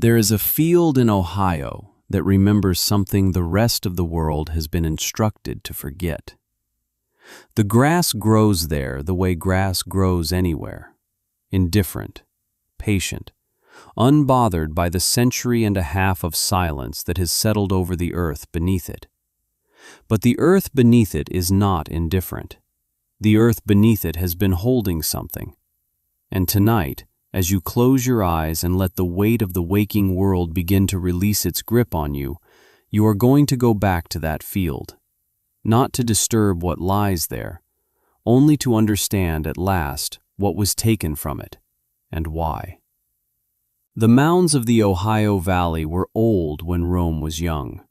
There is a field in Ohio that remembers something the rest of the world has been instructed to forget. The grass grows there the way grass grows anywhere, indifferent, patient, unbothered by the century and a half of silence that has settled over the earth beneath it. But the earth beneath it is not indifferent. The earth beneath it has been holding something. And tonight, as you close your eyes and let the weight of the waking world begin to release its grip on you, you are going to go back to that field. Not to disturb what lies there, only to understand at last what was taken from it and why. The mounds of the Ohio Valley were old when Rome was young.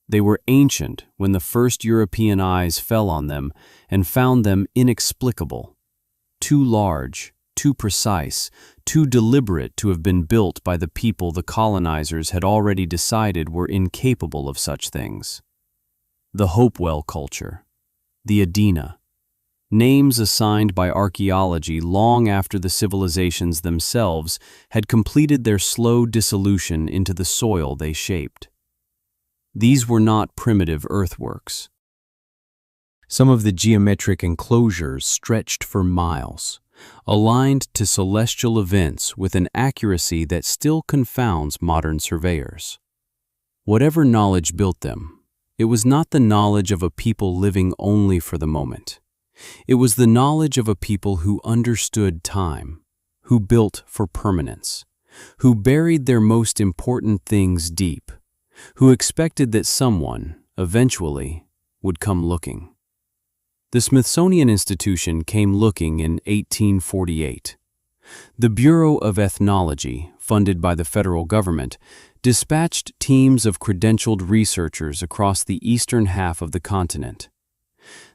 They were ancient when the first European eyes fell on them and found them inexplicable, too large, too precise, too deliberate to have been built by the people the colonizers had already decided were incapable of such things. The Hopewell culture, the Adena, names assigned by archaeology long after the civilizations themselves had completed their slow dissolution into the soil they shaped. These were not primitive earthworks. Some of the geometric enclosures stretched for miles, aligned to celestial events with an accuracy that still confounds modern surveyors. Whatever knowledge built them, it was not the knowledge of a people living only for the moment. It was the knowledge of a people who understood time, who built for permanence, who buried their most important things deep, who expected that someone, eventually, would come looking. The Smithsonian Institution came looking in 1848. The Bureau of Ethnology, funded by the federal government, dispatched teams of credentialed researchers across the eastern half of the continent.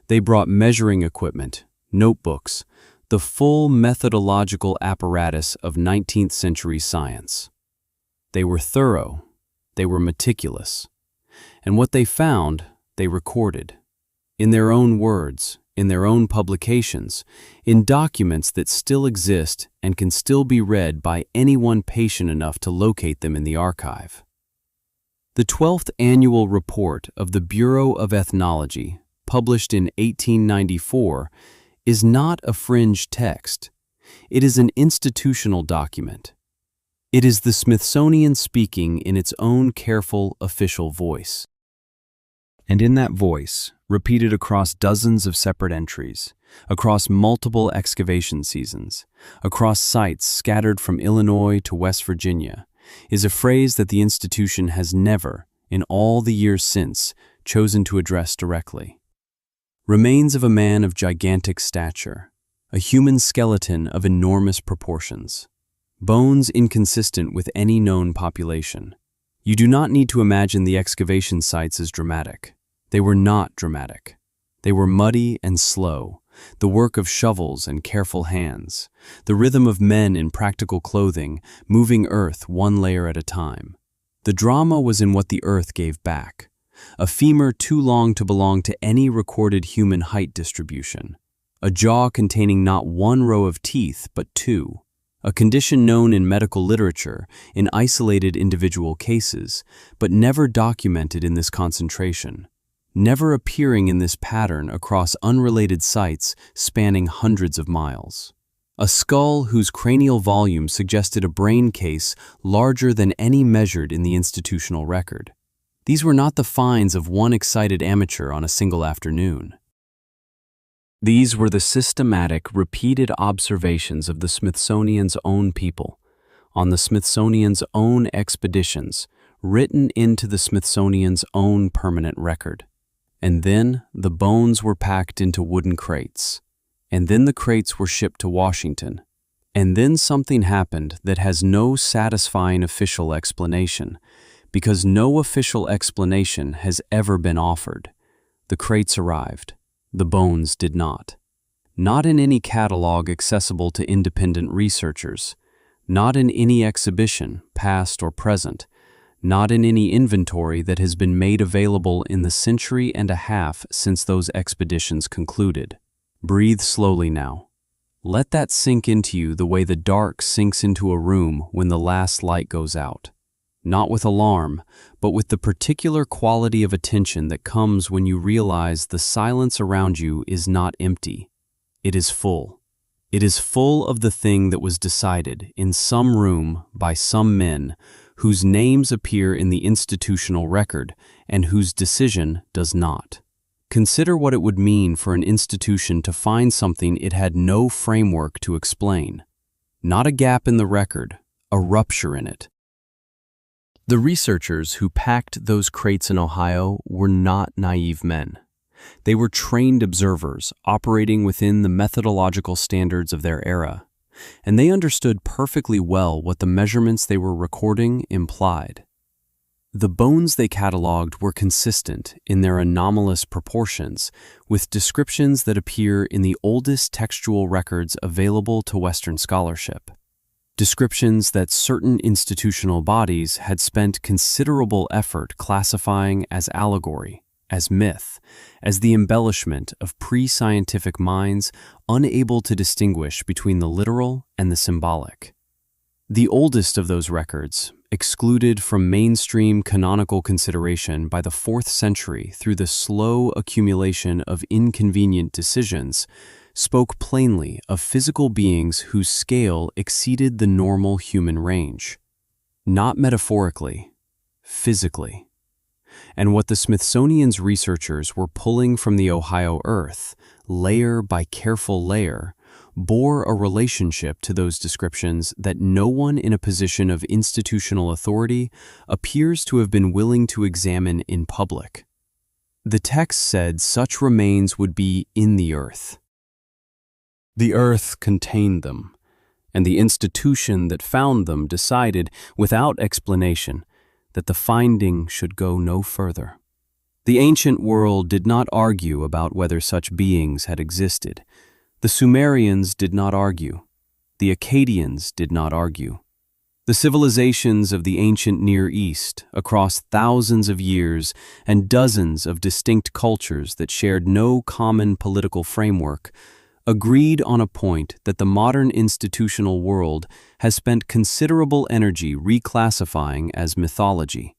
They brought measuring equipment, notebooks, the full methodological apparatus of 19th-century science. They were thorough, they were meticulous, and what they found, they recorded. In their own words, in their own publications, in documents that still exist and can still be read by anyone patient enough to locate them in the archive. The 12th Annual Report of the Bureau of Ethnology, published in 1894, is not a fringe text. It is an institutional document. It is the Smithsonian speaking in its own careful official voice. And in that voice, repeated across dozens of separate entries, across multiple excavation seasons, across sites scattered from Illinois to West Virginia, is a phrase that the institution has never, in all the years since, chosen to address directly. Remains of a man of gigantic stature, a human skeleton of enormous proportions, bones inconsistent with any known population. You do not need to imagine the excavation sites as dramatic. They were not dramatic. They were muddy and slow, the work of shovels and careful hands, the rhythm of men in practical clothing, moving earth one layer at a time. The drama was in what the earth gave back, a femur too long to belong to any recorded human height distribution, a jaw containing not one row of teeth but two, a condition known in medical literature in isolated individual cases, but never documented in this concentration, never appearing in this pattern across unrelated sites spanning hundreds of miles. A skull whose cranial volume suggested a brain case larger than any measured in the institutional record. These were not the finds of one excited amateur on a single afternoon. These were the systematic, repeated observations of the Smithsonian's own people, on the Smithsonian's own expeditions, written into the Smithsonian's own permanent record. And then the bones were packed into wooden crates. And then the crates were shipped to Washington. And then something happened that has no satisfying official explanation, because no official explanation has ever been offered. The crates arrived. The bones did not. Not in any catalog accessible to independent researchers. Not in any exhibition, past or present. Not in any inventory that has been made available in the century and a half since those expeditions concluded. Breathe slowly now. Let that sink into you the way the dark sinks into a room when the last light goes out. not with alarm, but with the particular quality of attention that comes when you realize the silence around you is not empty. It is full. It is full of the thing that was decided in some room by some men whose names appear in the institutional record and whose decision does not. Consider what it would mean for an institution to find something it had no framework to explain. Not a gap in the record, a rupture in it. The researchers who packed those crates in Ohio were not naive men. They were trained observers operating within the methodological standards of their era, and they understood perfectly well what the measurements they were recording implied. The bones they cataloged were consistent in their anomalous proportions with descriptions that appear in the oldest textual records available to Western scholarship. Descriptions that certain institutional bodies had spent considerable effort classifying as allegory, as myth, as the embellishment of pre-scientific minds unable to distinguish between the literal and the symbolic. The oldest of those records, excluded from mainstream canonical consideration by the 4th century through the slow accumulation of inconvenient decisions, spoke plainly of physical beings whose scale exceeded the normal human range. Not metaphorically, physically. And what the Smithsonian's researchers were pulling from the Ohio earth, layer by careful layer, bore a relationship to those descriptions that no one in a position of institutional authority appears to have been willing to examine in public. The text said such remains would be in the earth. The earth contained them, and the institution that found them decided, without explanation, that the finding should go no further. The ancient world did not argue about whether such beings had existed. The Sumerians did not argue. The Akkadians did not argue. The civilizations of the ancient Near East, across thousands of years and dozens of distinct cultures that shared no common political framework, agreed on a point that the modern institutional world has spent considerable energy reclassifying as mythology.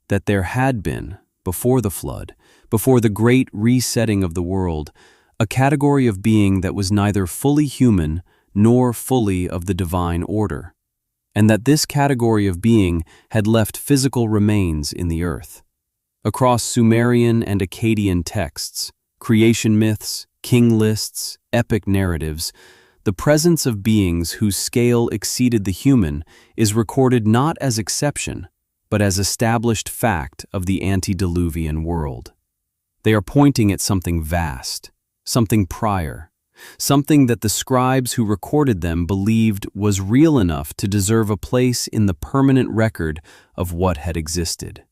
That there had been, before the flood, before the great resetting of the world, a category of being that was neither fully human nor fully of the divine order, and that this category of being had left physical remains in the earth. Across Sumerian and Akkadian texts, creation myths, king lists, epic narratives, the presence of beings whose scale exceeded the human is recorded not as exception, but as established fact of the antediluvian world. They are pointing at something vast, something prior, something that the scribes who recorded them believed was real enough to deserve a place in the permanent record of what had existed.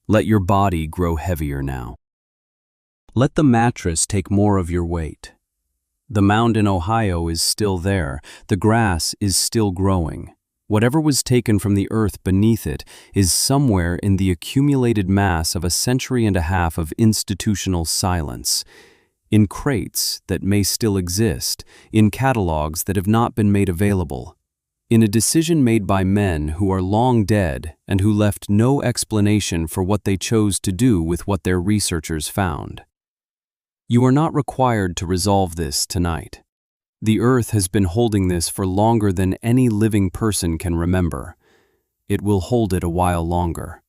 Let your body grow heavier now. Let the mattress take more of your weight. The mound in Ohio is still there. The grass is still growing. Whatever was taken from the earth beneath it is somewhere in the accumulated mass of a century and a half of institutional silence, in crates that may still exist, in catalogs that have not been made available, in a decision made by men who are long dead and who left no explanation for what they chose to do with what their researchers found. You are not required to resolve this tonight. The earth has been holding this for longer than any living person can remember. It will hold it a while longer.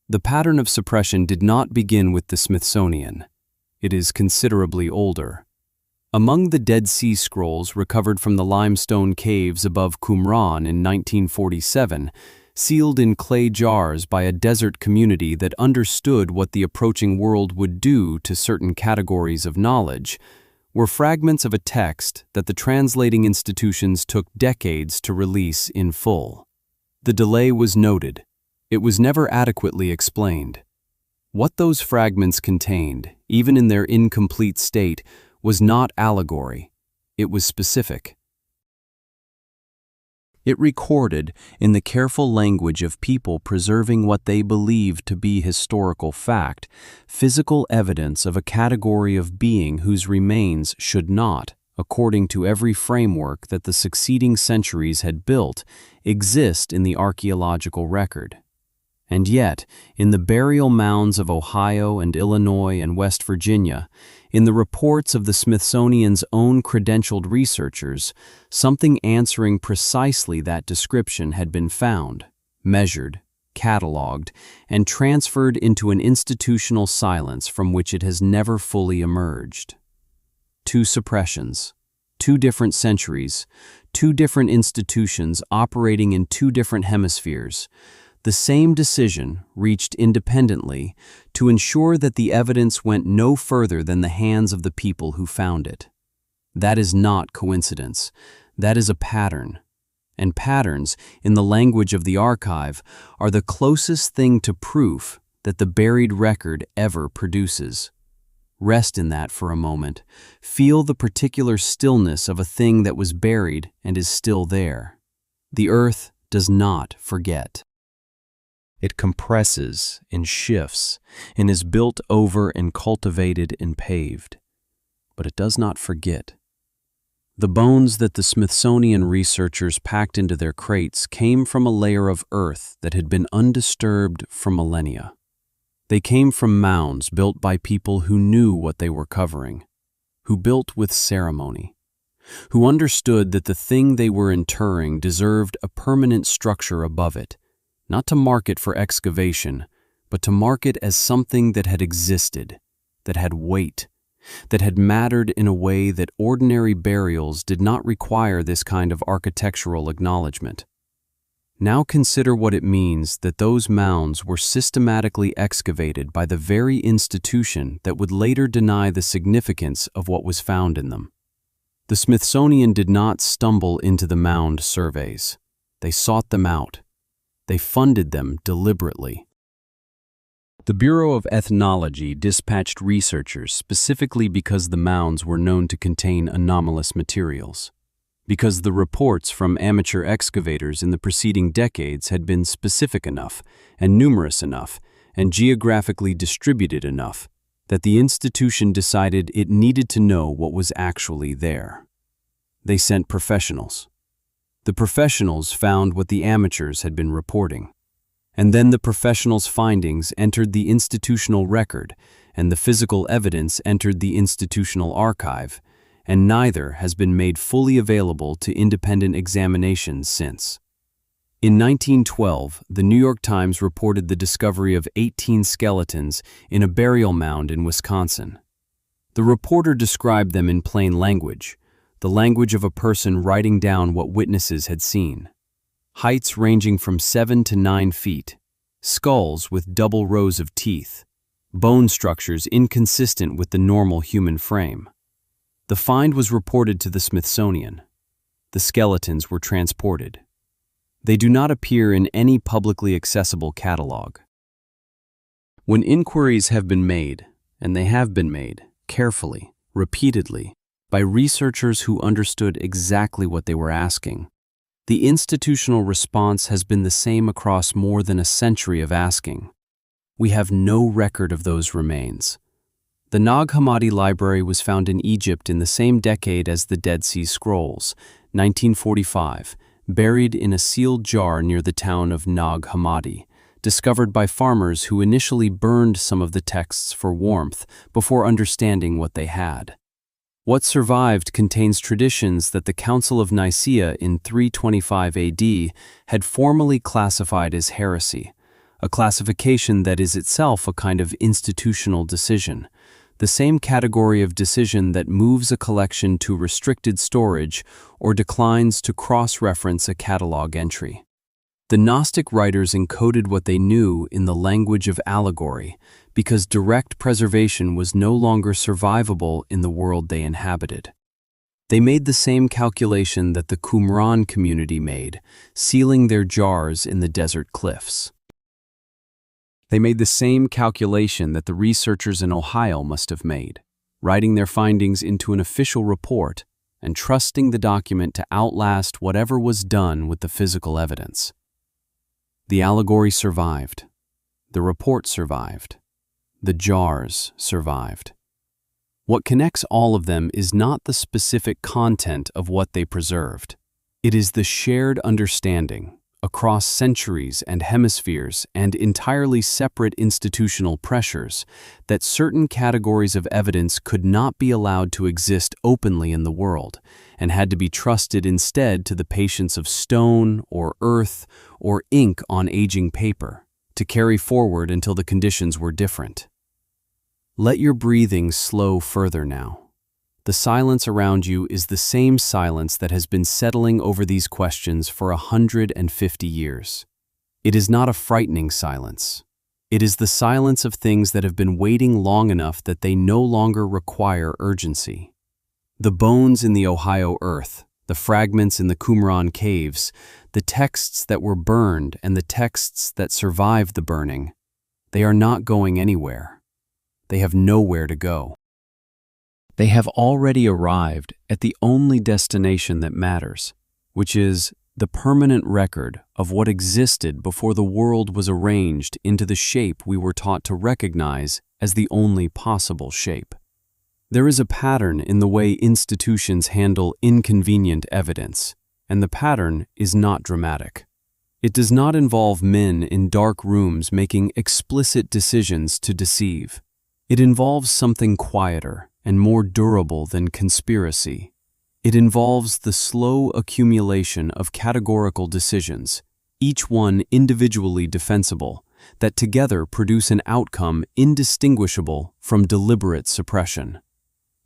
The pattern of suppression did not begin with the Smithsonian. It is considerably older. Among the Dead Sea Scrolls recovered from the limestone caves above Qumran in 1947, sealed in clay jars by a desert community that understood what the approaching world would do to certain categories of knowledge, were fragments of a text that the translating institutions took decades to release in full. The delay was noted. It was never adequately explained. What those fragments contained, even in their incomplete state, was not allegory. It was specific. It recorded, in the careful language of people preserving what they believed to be historical fact, physical evidence of a category of being whose remains should not, according to every framework that the succeeding centuries had built, exist in the archaeological record. And yet, in the burial mounds of Ohio and Illinois and West Virginia, in the reports of the Smithsonian's own credentialed researchers, something answering precisely that description had been found, measured, catalogued, and transferred into an institutional silence from which it has never fully emerged. Two suppressions, two different centuries, two different institutions operating in two different hemispheres, the same decision reached independently to ensure that the evidence went no further than the hands of the people who found it. That is not coincidence. That is a pattern. And patterns, in the language of the archive, are the closest thing to proof that the buried record ever produces. Rest in that for a moment. Feel the particular stillness of a thing that was buried and is still there. The earth does not forget. It compresses and shifts and is built over and cultivated and paved. But it does not forget. The bones that the Smithsonian researchers packed into their crates came from a layer of earth that had been undisturbed for millennia. They came from mounds built by people who knew what they were covering, who built with ceremony, who understood that the thing they were interring deserved a permanent structure above it, not to mark it for excavation, but to mark it as something that had existed, that had weight, that had mattered in a way that ordinary burials did not require this kind of architectural acknowledgement. Now consider what it means that those mounds were systematically excavated by the very institution that would later deny the significance of what was found in them. The Smithsonian did not stumble into the mound surveys. They sought them out. They funded them deliberately. The Bureau of Ethnology dispatched researchers specifically because the mounds were known to contain anomalous materials, because the reports from amateur excavators in the preceding decades had been specific enough and numerous enough and geographically distributed enough that the institution decided it needed to know what was actually there. They sent professionals. The professionals found what the amateurs had been reporting. And then the professionals' findings entered the institutional record, and the physical evidence entered the institutional archive, and neither has been made fully available to independent examinations since. In 1912, the New York Times reported the discovery of 18 skeletons in a burial mound in Wisconsin. The reporter described them in plain language, the language of a person writing down what witnesses had seen. Heights ranging from 7 to 9 feet, skulls with double rows of teeth, bone structures inconsistent with the normal human frame. The find was reported to the Smithsonian. The skeletons were transported. They do not appear in any publicly accessible catalog. When inquiries have been made, and they have been made, carefully, repeatedly, by researchers who understood exactly what they were asking, the institutional response has been the same across more than a century of asking. We have no record of those remains. The Nag Hammadi Library was found in Egypt in the same decade as the Dead Sea Scrolls, 1945, buried in a sealed jar near the town of Nag Hammadi, discovered by farmers who initially burned some of the texts for warmth before understanding what they had. What survived contains traditions that the Council of Nicaea in 325 AD had formally classified as heresy, a classification that is itself a kind of institutional decision, the same category of decision that moves a collection to restricted storage or declines to cross-reference a catalog entry. The Gnostic writers encoded what they knew in the language of allegory because direct preservation was no longer survivable in the world they inhabited. They made the same calculation that the Qumran community made, sealing their jars in the desert cliffs. They made the same calculation that the researchers in Ohio must have made, writing their findings into an official report and trusting the document to outlast whatever was done with the physical evidence. The allegory survived. The report survived. The jars survived. What connects all of them is not the specific content of what they preserved. It is the shared understanding, across centuries and hemispheres and entirely separate institutional pressures, that certain categories of evidence could not be allowed to exist openly in the world and had to be trusted instead to the patience of stone or earth or ink on aging paper to carry forward until the conditions were different. Let your breathing slow further now. The silence around you is the same silence that has been settling over these questions for 150 years. It is not a frightening silence. It is the silence of things that have been waiting long enough that they no longer require urgency. The bones in the Ohio earth, the fragments in the Qumran caves, the texts that were burned and the texts that survived the burning, they are not going anywhere. They have nowhere to go. They have already arrived at the only destination that matters, which is the permanent record of what existed before the world was arranged into the shape we were taught to recognize as the only possible shape. There is a pattern in the way institutions handle inconvenient evidence, and the pattern is not dramatic. It does not involve men in dark rooms making explicit decisions to deceive. It involves something quieter and more durable than conspiracy. It involves the slow accumulation of categorical decisions, each one individually defensible, that together produce an outcome indistinguishable from deliberate suppression.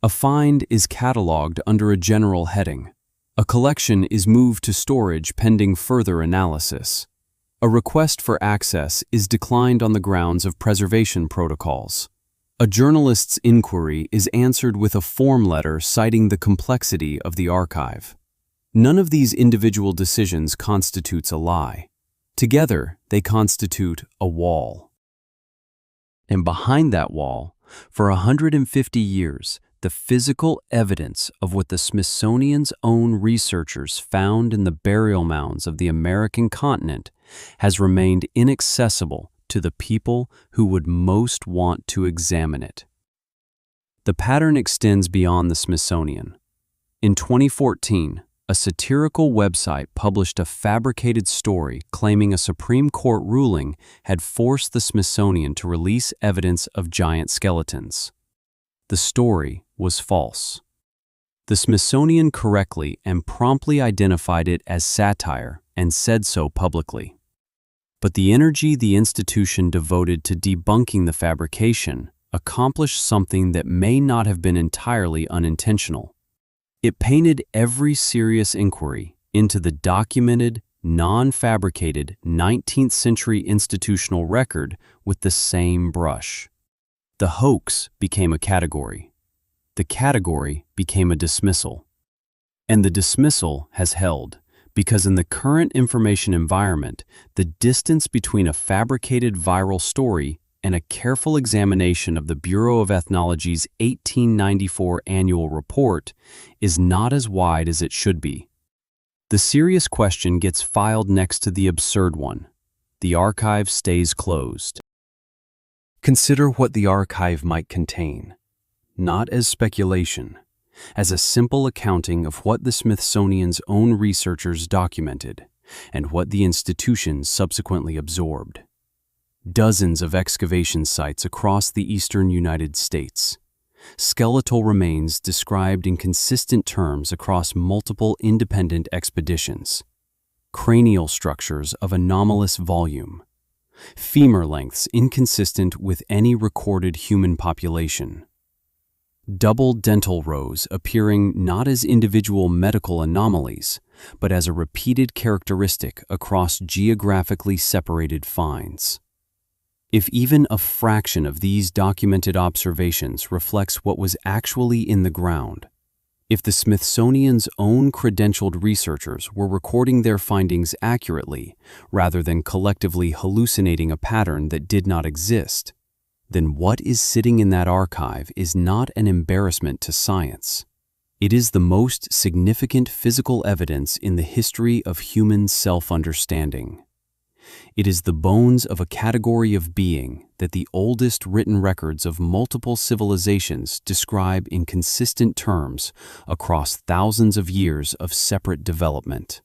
A find is cataloged under a general heading. A collection is moved to storage pending further analysis. A request for access is declined on the grounds of preservation protocols. A journalist's inquiry is answered with a form letter citing the complexity of the archive. None of these individual decisions constitutes a lie. Together, they constitute a wall. And behind that wall, for 150 years, the physical evidence of what the Smithsonian's own researchers found in the burial mounds of the American continent has remained inaccessible to the people who would most want to examine it. The pattern extends beyond the Smithsonian. In 2014, a satirical website published a fabricated story claiming a Supreme Court ruling had forced the Smithsonian to release evidence of giant skeletons. The story was false. The Smithsonian correctly and promptly identified it as satire and said so publicly. But the energy the institution devoted to debunking the fabrication accomplished something that may not have been entirely unintentional. It painted every serious inquiry into the documented, non-fabricated 19th-century institutional record with the same brush. The hoax became a category. The category became a dismissal. And the dismissal has held, because in the current information environment, the distance between a fabricated viral story and a careful examination of the Bureau of Ethnology's 1894 annual report is not as wide as it should be. The serious question gets filed next to the absurd one. The archive stays closed. Consider what the archive might contain, not as speculation, as a simple accounting of what the Smithsonian's own researchers documented and what the institution subsequently absorbed. Dozens of excavation sites across the eastern United States. Skeletal remains described in consistent terms across multiple independent expeditions. Cranial structures of anomalous volume. Femur lengths inconsistent with any recorded human population. Double dental rows appearing not as individual medical anomalies, but as a repeated characteristic across geographically separated finds. If even a fraction of these documented observations reflects what was actually in the ground, if the Smithsonian's own credentialed researchers were recording their findings accurately rather than collectively hallucinating a pattern that did not exist, then what is sitting in that archive is not an embarrassment to science. It is the most significant physical evidence in the history of human self-understanding. It is the bones of a category of being that the oldest written records of multiple civilizations describe in consistent terms across thousands of years of separate development.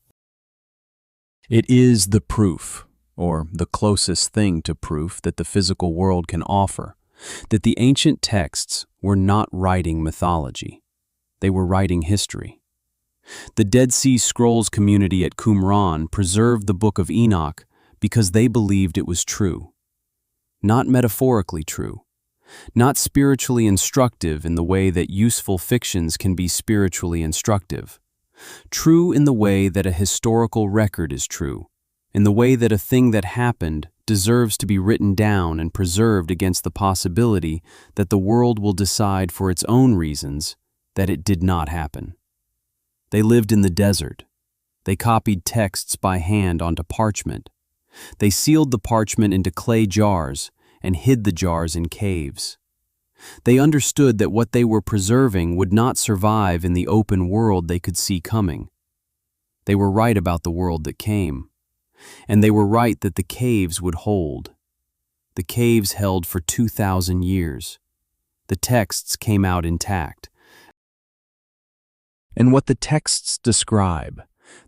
It is the proof, or the closest thing to proof that the physical world can offer, that the ancient texts were not writing mythology. They were writing history. The Dead Sea Scrolls community at Qumran preserved the Book of Enoch because they believed it was true. Not metaphorically true. Not spiritually instructive in the way that useful fictions can be spiritually instructive. True in the way that a historical record is true, in the way that a thing that happened deserves to be written down and preserved against the possibility that the world will decide for its own reasons that it did not happen. They lived in the desert. They copied texts by hand onto parchment. They sealed the parchment into clay jars and hid the jars in caves. They understood that what they were preserving would not survive in the open world they could see coming. They were right about the world that came, and they were right that the caves would hold. The caves held for 2,000 years. The texts came out intact. And what the texts describe,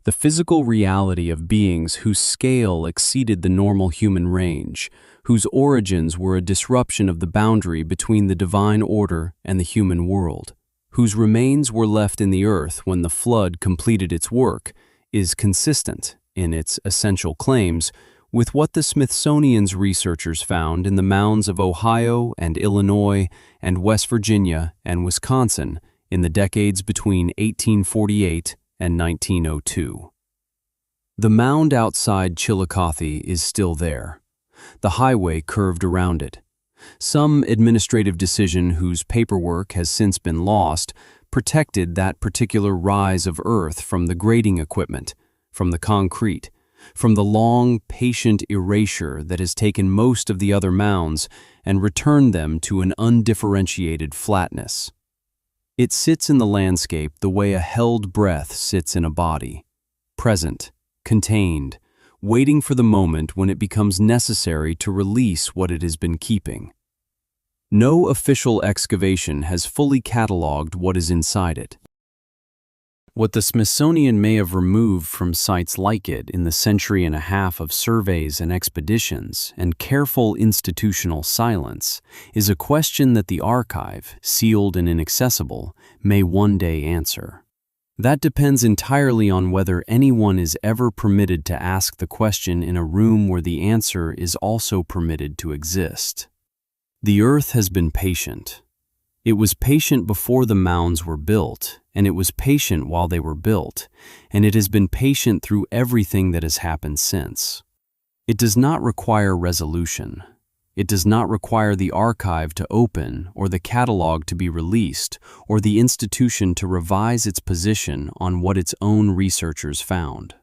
the physical reality of beings whose scale exceeded the normal human range, whose origins were a disruption of the boundary between the divine order and the human world, whose remains were left in the earth when the flood completed its work, is consistent in its essential claims with what the Smithsonian's researchers found in the mounds of Ohio and Illinois and West Virginia and Wisconsin in the decades between 1848 and 1902. The mound outside Chillicothe is still there. The highway curved around it. Some administrative decision whose paperwork has since been lost protected that particular rise of earth from the grading equipment, from the concrete, from the long, patient erasure that has taken most of the other mounds and returned them to an undifferentiated flatness. It sits in the landscape the way a held breath sits in a body, present, contained, waiting for the moment when it becomes necessary to release what it has been keeping. No official excavation has fully catalogued what is inside it. What the Smithsonian may have removed from sites like it in the century and a half of surveys and expeditions and careful institutional silence is a question that the archive, sealed and inaccessible, may one day answer. That depends entirely on whether anyone is ever permitted to ask the question in a room where the answer is also permitted to exist. The earth has been patient. It was patient before the mounds were built, and it was patient while they were built, and it has been patient through everything that has happened since. It does not require resolution. It does not require the archive to open or the catalog to be released or the institution to revise its position on what its own researchers found.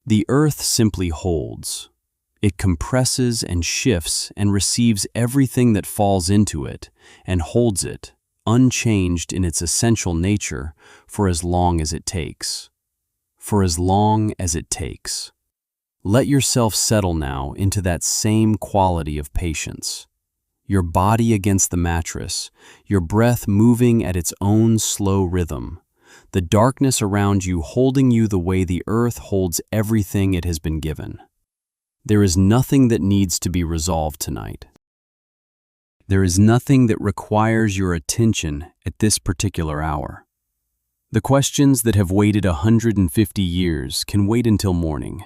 The earth simply holds. It compresses and shifts and receives everything that falls into it and holds it, unchanged in its essential nature, for as long as it takes. For as long as it takes. Let yourself settle now into that same quality of patience. Your body against the mattress, your breath moving at its own slow rhythm, the darkness around you holding you the way the earth holds everything it has been given. There is nothing that needs to be resolved tonight. There is nothing that requires your attention at this particular hour. The questions that have waited 150 years can wait until morning.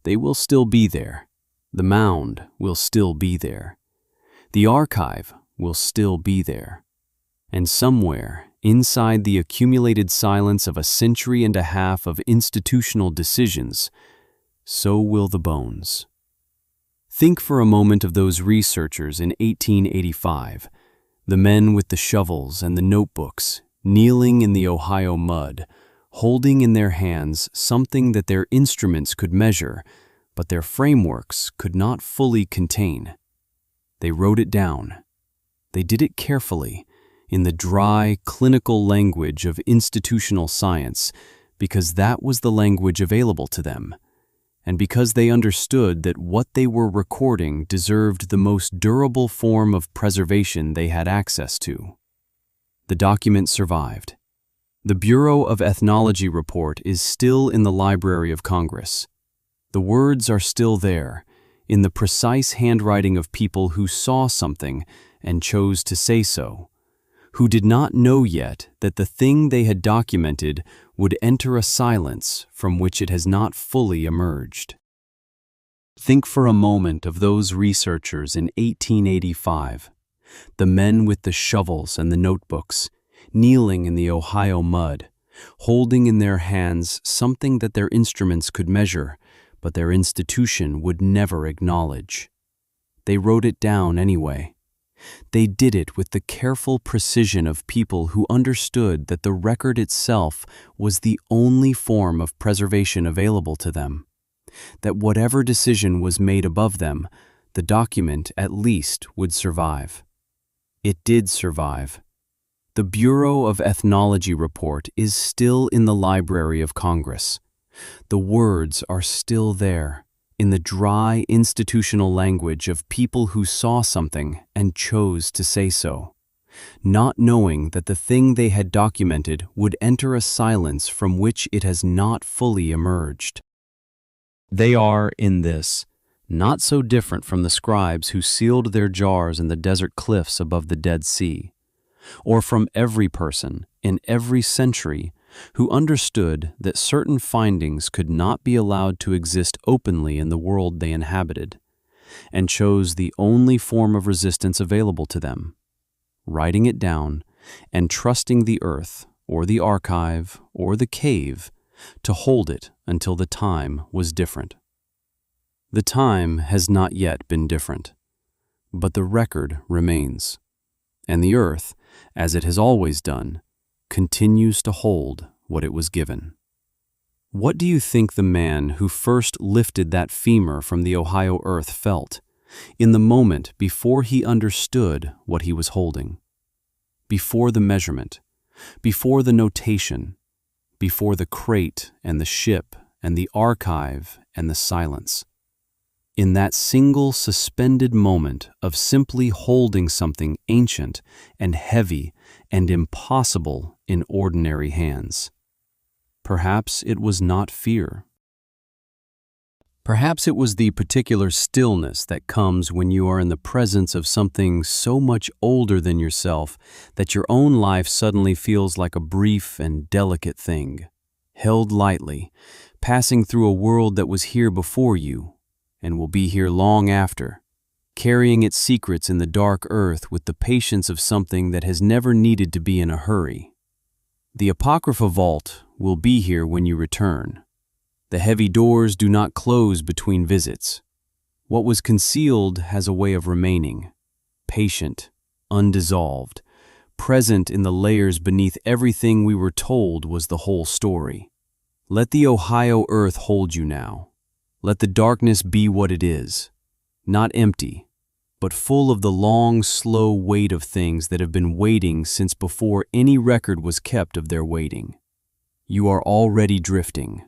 They will still be there. The mound will still be there. The archive will still be there. And somewhere, inside the accumulated silence of a century and a half of institutional decisions, so will the bones. Think for a moment of those researchers in 1885, the men with the shovels and the notebooks, kneeling in the Ohio mud, holding in their hands something that their instruments could measure, but their frameworks could not fully contain. They wrote it down. They did it carefully, in the dry, clinical language of institutional science, because that was the language available to them, and because they understood that what they were recording deserved the most durable form of preservation they had access to. The document survived. The Bureau of Ethnology report is still in the Library of Congress. The words are still there, in the precise handwriting of people who saw something and chose to say so, who did not know yet that the thing they had documented would enter a silence from which it has not fully emerged. Think for a moment of those researchers in 1885, the men with the shovels and the notebooks, kneeling in the Ohio mud, holding in their hands something that their instruments could measure, but their institution would never acknowledge. They wrote it down anyway. They did it with the careful precision of people who understood that the record itself was the only form of preservation available to them, that whatever decision was made above them, the document at least would survive. It did survive. The Bureau of Ethnology report is still in the Library of Congress. The words are still there, in the dry institutional language of people who saw something and chose to say so, not knowing that the thing they had documented would enter a silence from which it has not fully emerged. They are, in this, not so different from the scribes who sealed their jars in the desert cliffs above the Dead Sea, or from every person in every century who understood that certain findings could not be allowed to exist openly in the world they inhabited, and chose the only form of resistance available to them, writing it down and trusting the earth, or the archive, or the cave, to hold it until the time was different. The time has not yet been different, but the record remains, and the earth, as it has always done, continues to hold what it was given. What do you think the man who first lifted that femur from the Ohio earth felt in the moment before he understood what he was holding? Before the measurement, before the notation, before the crate and the ship and the archive and the silence. In that single suspended moment of simply holding something ancient and heavy and impossible in ordinary hands. Perhaps it was not fear. Perhaps it was the particular stillness that comes when you are in the presence of something so much older than yourself that your own life suddenly feels like a brief and delicate thing, held lightly, passing through a world that was here before you and will be here long after, carrying its secrets in the dark earth with the patience of something that has never needed to be in a hurry. The Apocrypha Vault will be here when you return. The heavy doors do not close between visits. What was concealed has a way of remaining, patient, undissolved, present in the layers beneath everything we were told was the whole story. Let the Ohio earth hold you now. Let the darkness be what it is, not empty, but full of the long, slow wait of things that have been waiting since before any record was kept of their waiting. You are already drifting.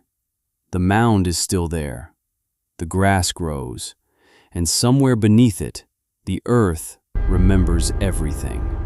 The mound is still there. The grass grows, and somewhere beneath it, the earth remembers everything.